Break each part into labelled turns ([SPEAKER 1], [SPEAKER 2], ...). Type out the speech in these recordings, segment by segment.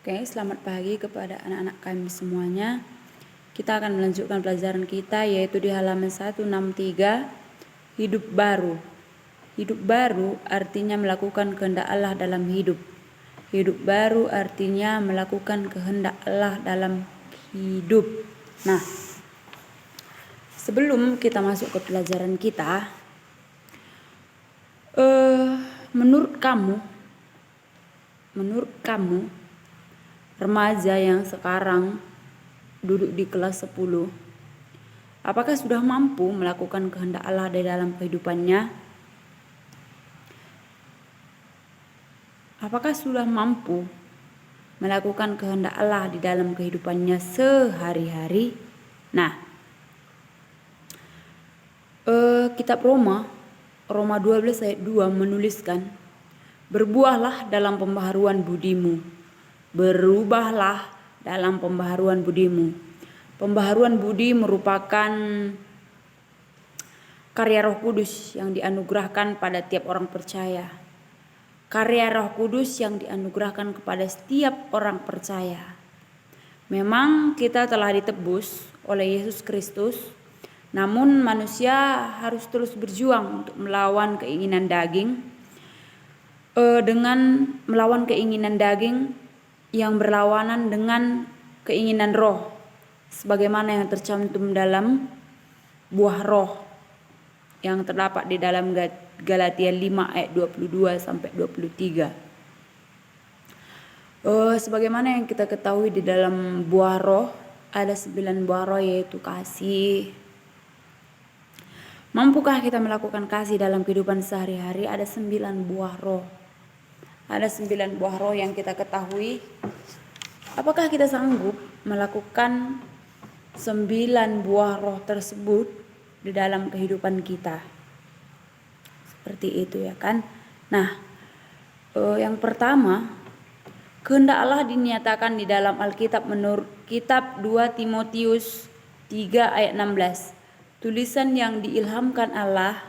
[SPEAKER 1] Oke, selamat pagi kepada anak-anak kami semuanya. Kita akan melanjutkan pelajaran kita yaitu di halaman 163, hidup baru. Hidup baru artinya melakukan kehendak Allah dalam hidup. Hidup baru artinya melakukan kehendak Allah dalam hidup. Nah, sebelum kita masuk ke pelajaran kita, menurut kamu remaja yang sekarang duduk di kelas 10, apakah sudah mampu melakukan kehendak Allah di dalam kehidupannya? Apakah sudah mampu melakukan kehendak Allah di dalam kehidupannya sehari-hari? Nah, kitab Roma 12 ayat 2 menuliskan, berbuahlah dalam pembaharuan budimu. Berubahlah dalam pembaharuan budimu. Pembaharuan budi merupakan karya Roh Kudus yang dianugerahkan pada tiap orang percaya. Karya Roh Kudus yang dianugerahkan kepada setiap orang percaya. Memang kita telah ditebus oleh Yesus Kristus, namun manusia harus terus berjuang untuk melawan keinginan daging. Dengan melawan keinginan daging yang berlawanan dengan keinginan roh, sebagaimana yang tercantum dalam buah roh yang terdapat di dalam Galatia 5 ayat 22 sampai 23. Sebagaimana yang kita ketahui di dalam buah roh, ada 9 buah roh, yaitu kasih. Mampukah kita melakukan kasih dalam kehidupan sehari-hari? Ada 9 buah roh. Ada 9 buah roh yang kita ketahui. Apakah kita sanggup melakukan 9 buah roh tersebut di dalam kehidupan kita? Seperti itu ya kan. Nah, yang pertama, kehendak Allah dinyatakan di dalam Alkitab menurut kitab 2 Timotius 3 ayat 16. Tulisan yang diilhamkan Allah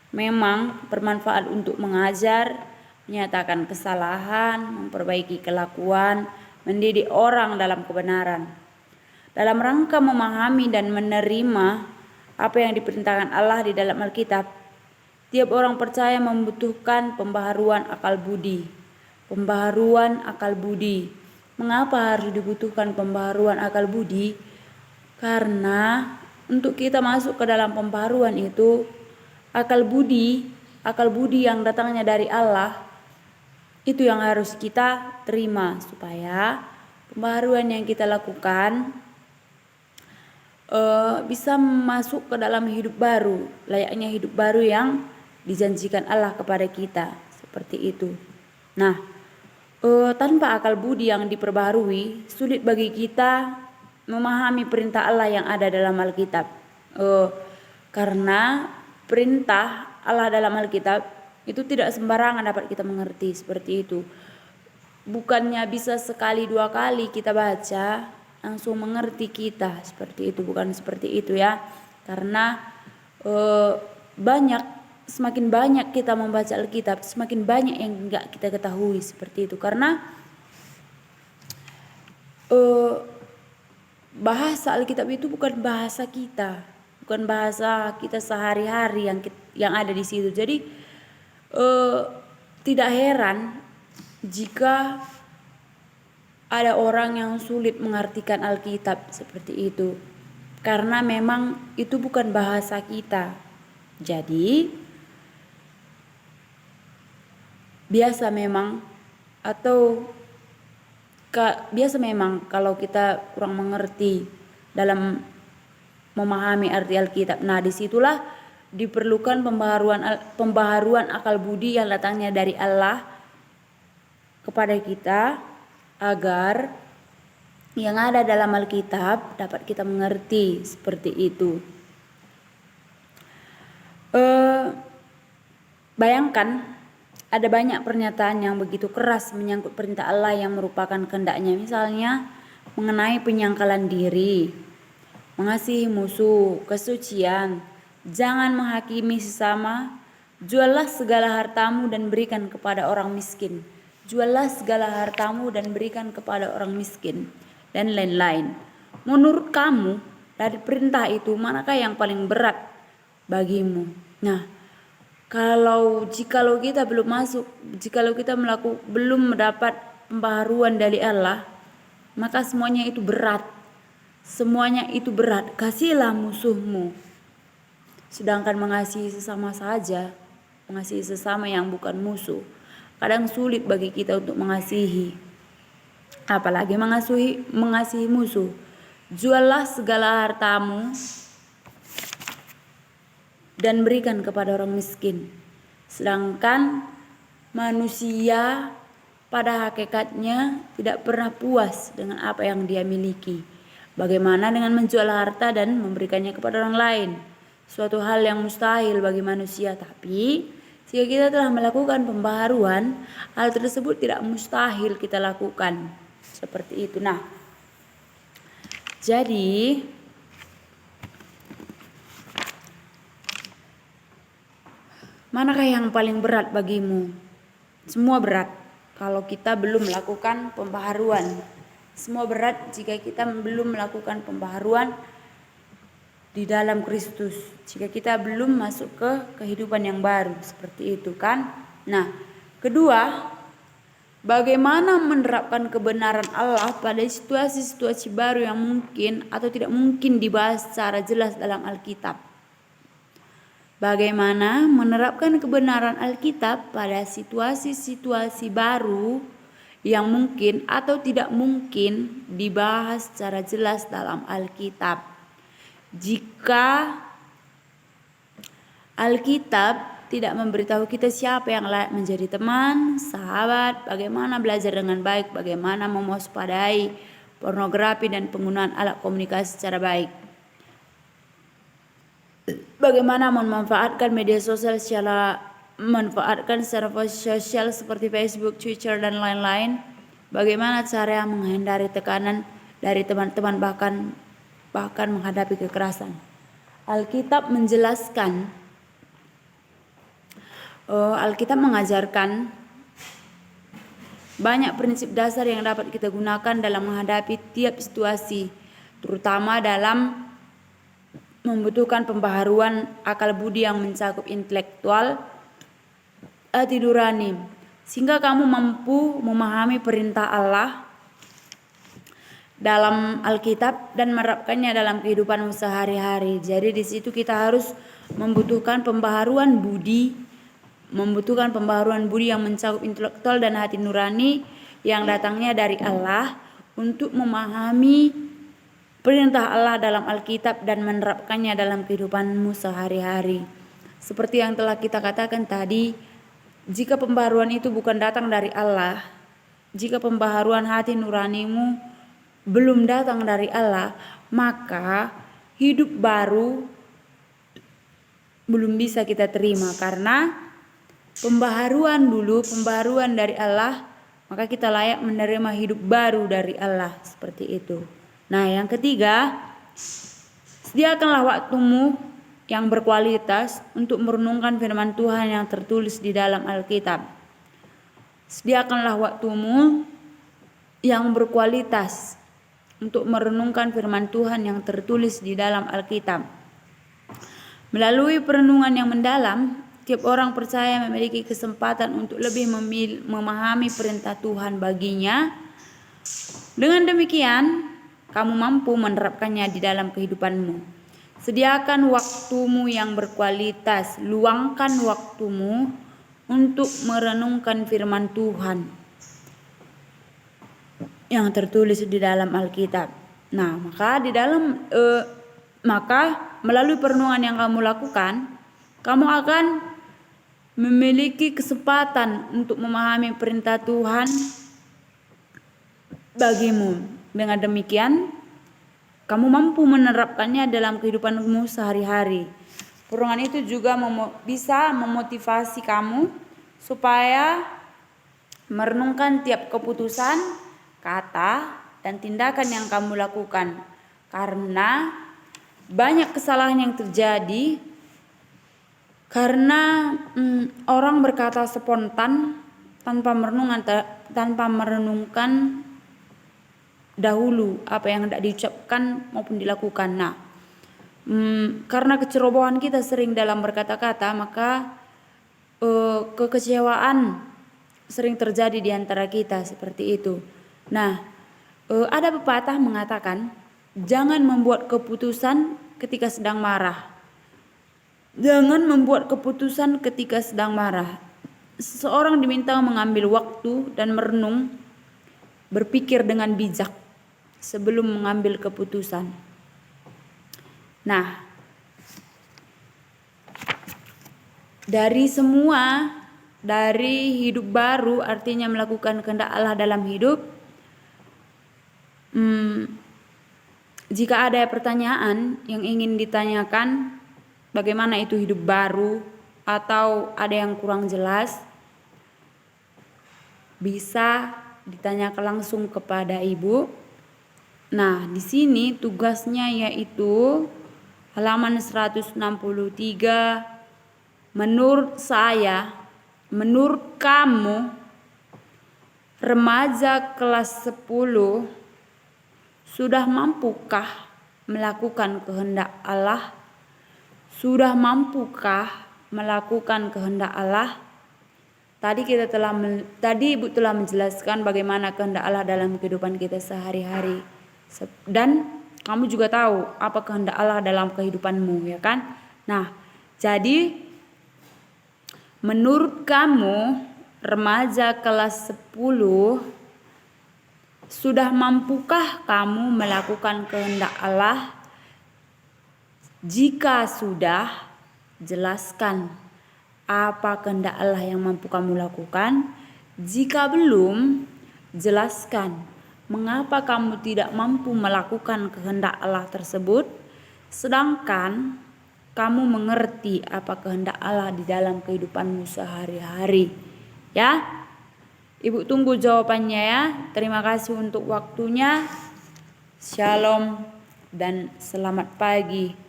[SPEAKER 1] memang bermanfaat untuk mengajar, menyatakan kesalahan, memperbaiki kelakuan, mendidik orang dalam kebenaran. Dalam rangka memahami dan menerima apa yang diperintahkan Allah di dalam Alkitab, tiap orang percaya membutuhkan pembaharuan akal budi. Pembaharuan akal budi. Mengapa harus dibutuhkan pembaharuan akal budi? Karena untuk kita masuk ke dalam pembaharuan itu, akal budi yang datangnya dari Allah, itu yang harus kita terima supaya pembaharuan yang kita lakukan bisa masuk ke dalam hidup baru, layaknya hidup baru yang dijanjikan Allah kepada kita, seperti itu. Nah, tanpa akal budi yang diperbarui, sulit bagi kita memahami perintah Allah yang ada dalam Alkitab. Karena perintah Allah dalam Alkitab itu tidak sembarangan dapat kita mengerti, seperti itu. Bukannya bisa sekali dua kali kita baca langsung mengerti kita, seperti itu, bukan seperti itu ya. Karena semakin banyak kita membaca Alkitab, semakin banyak yang enggak kita ketahui, seperti itu. Karena bahasa Alkitab itu bukan bahasa kita, bukan bahasa kita sehari-hari yang ada di situ. Jadi tidak heran jika ada orang yang sulit mengartikan Alkitab seperti itu, karena memang itu bukan bahasa kita. Jadi biasa memang kalau kita kurang mengerti dalam memahami arti Alkitab, nah disitulah diperlukan pembaharuan akal budi yang datangnya dari Allah kepada kita, agar yang ada dalam Alkitab dapat kita mengerti, seperti itu. Bayangkan ada banyak pernyataan yang begitu keras menyangkut perintah Allah yang merupakan kehendaknya, misalnya mengenai penyangkalan diri, mengasihi musuh, kesucian, jangan menghakimi sesama, juallah segala hartamu dan berikan kepada orang miskin, Juallah segala hartamu dan berikan kepada orang miskin, dan lain-lain. Menurut kamu, dari perintah itu manakah yang paling berat bagimu? Nah, jikalau kita belum masuk, jikalau kita belum mendapat pembaharuan dari Allah, maka semuanya itu berat. Semuanya itu berat. Kasihilah musuhmu. Sedangkan mengasihi sesama saja, mengasihi sesama yang bukan musuh, kadang sulit bagi kita untuk mengasihi, apalagi mengasihi musuh. Juallah segala hartamu dan berikan kepada orang miskin. Sedangkan manusia pada hakikatnya tidak pernah puas dengan apa yang dia miliki. Bagaimana dengan menjual harta dan memberikannya kepada orang lain? Suatu hal yang mustahil bagi manusia, tapi jika kita telah melakukan pembaharuan, hal tersebut tidak mustahil kita lakukan. Seperti itu. Nah, jadi manakah yang paling berat bagimu? Semua berat kalau kita belum melakukan pembaharuan. Semua berat jika kita belum melakukan pembaharuan di dalam Kristus. Jika kita belum masuk ke kehidupan yang baru, seperti itu kan? Nah, kedua, bagaimana menerapkan kebenaran Allah pada situasi-situasi baru yang mungkin atau tidak mungkin dibahas secara jelas dalam Alkitab. Bagaimana menerapkan kebenaran Alkitab pada situasi-situasi baru yang mungkin atau tidak mungkin dibahas secara jelas dalam Alkitab. Jika Alkitab tidak memberitahu kita siapa yang layak menjadi teman, sahabat, bagaimana belajar dengan baik, bagaimana mewaspadai pornografi dan penggunaan alat komunikasi secara baik, bagaimana memanfaatkan media sosial secara seperti Facebook, Twitter, dan lain-lain, bagaimana cara menghindari tekanan dari teman-teman, bahkan menghadapi kekerasan. Alkitab mengajarkan banyak prinsip dasar yang dapat kita gunakan dalam menghadapi tiap situasi, terutama dalam membutuhkan pembaharuan akal budi yang mencakup intelektual, hati nurani, sehingga kamu mampu memahami perintah Allah dalam Alkitab dan menerapkannya dalam kehidupan sehari-hari. Jadi di situ kita harus membutuhkan pembaharuan budi yang mencakup intelektual dan hati nurani yang datangnya dari Allah untuk memahami perintah Allah dalam Alkitab dan menerapkannya dalam kehidupanmu sehari-hari. Seperti yang telah kita katakan tadi, jika pembaharuan itu bukan datang dari Allah, jika pembaharuan hati nuranimu belum datang dari Allah, maka hidup baru belum bisa kita terima, karena pembaharuan dari Allah, maka kita layak menerima hidup baru dari Allah, seperti itu. Nah, yang ketiga, sediakanlah waktumu yang berkualitas untuk merenungkan firman Tuhan yang tertulis di dalam Alkitab. Sediakanlah waktumu yang berkualitas untuk merenungkan firman Tuhan yang tertulis di dalam Alkitab. Melalui perenungan yang mendalam, tiap orang percaya memiliki kesempatan untuk lebih memahami perintah Tuhan baginya. Dengan demikian, kamu mampu menerapkannya di dalam kehidupanmu. Sediakan waktumu yang berkualitas, luangkan waktumu untuk merenungkan firman Tuhan yang tertulis di dalam Alkitab. Nah, maka melalui perenungan yang kamu lakukan, kamu akan memiliki kesempatan untuk memahami perintah Tuhan bagimu. Dengan demikian, kamu mampu menerapkannya dalam kehidupanmu sehari-hari. Perenungan itu juga bisa memotivasi kamu supaya merenungkan tiap keputusan, kata, dan tindakan yang kamu lakukan. Karena banyak kesalahan yang terjadi karena orang berkata spontan tanpa tanpa merenungkan dahulu apa yang tidak diucapkan maupun dilakukan. Nah, karena kecerobohan kita sering dalam berkata-kata, maka kekecewaan sering terjadi di antara kita seperti itu. Nah, ada pepatah mengatakan, jangan membuat keputusan ketika sedang marah. Jangan membuat keputusan ketika sedang marah. Seseorang diminta mengambil waktu dan merenung, berpikir dengan bijak sebelum mengambil keputusan. Nah, dari hidup baru, artinya melakukan kehendak Allah dalam hidup. Jika ada pertanyaan yang ingin ditanyakan, bagaimana itu hidup baru, atau ada yang kurang jelas, bisa ditanyakan langsung kepada Ibu. Nah, di sini tugasnya yaitu halaman 163. Menurut saya, menurut kamu, remaja kelas 10 sudah mampukah melakukan kehendak Allah? Sudah mampukah melakukan kehendak Allah? Tadi Ibu telah menjelaskan bagaimana kehendak Allah dalam kehidupan kita sehari-hari. Dan kamu juga tahu apa kehendak Allah dalam kehidupanmu, ya kan? Nah, jadi menurut kamu, remaja kelas 10, sudah mampukah kamu melakukan kehendak Allah? Jika sudah, jelaskan apa kehendak Allah yang mampu kamu lakukan. Jika belum, jelaskan mengapa kamu tidak mampu melakukan kehendak Allah tersebut, sedangkan kamu mengerti apa kehendak Allah di dalam kehidupanmu sehari-hari. Ya, Ibu tunggu jawabannya ya. Terima kasih untuk waktunya. Shalom dan selamat pagi.